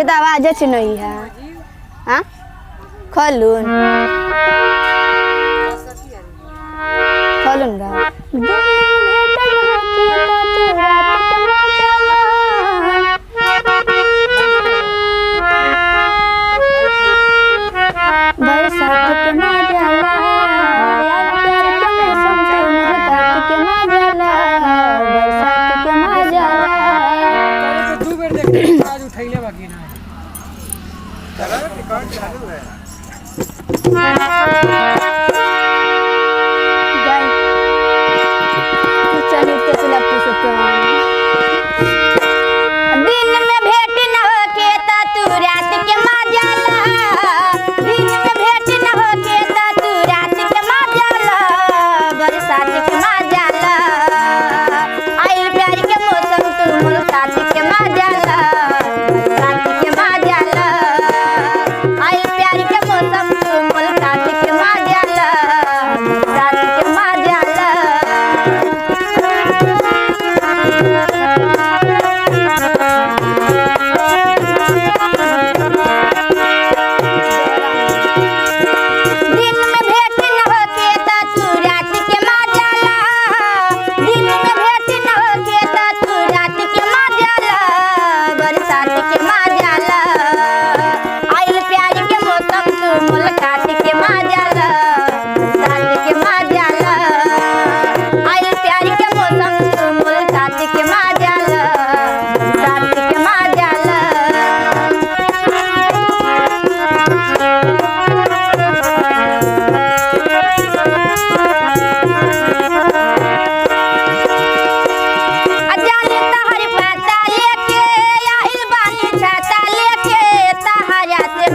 तो आवाज अच्छी नहीं है। हाँ खोलून खोलून बरसात के मजाला यार प्यार के मौसम के मुलाकात के मजाला बरसात के मजाला तू बेर देख आज उठैले बाकी ना चला रिकॉर्ड चालू है गाय चलिए कैसे पूछते हैं दिन में भेंट न होके ता तू रात के मजाला दिन में भेंट न होके ता तू रात के मजाला बरसात के मजाला आइल प्यार के मौसम तू मुलाकात के मजाला बरसात के मजाला आइल प्यार के मौसम तू मुलाकात के मजाला बरसात के मजाला दिन में भेंट न होके ता तू रात के मजाला दिन में भेंट न होके ता तू रात के मजाला बरसात के मजाला आइल प्यार के मौसम तू मुलाकात के मजाला बरसात के मजाला आइल प्यार के मौसम तू मुलाकात के मजाला बरसात के मजाला अजाने तहर पता लेके आइल बानी छाता लेके तहरा से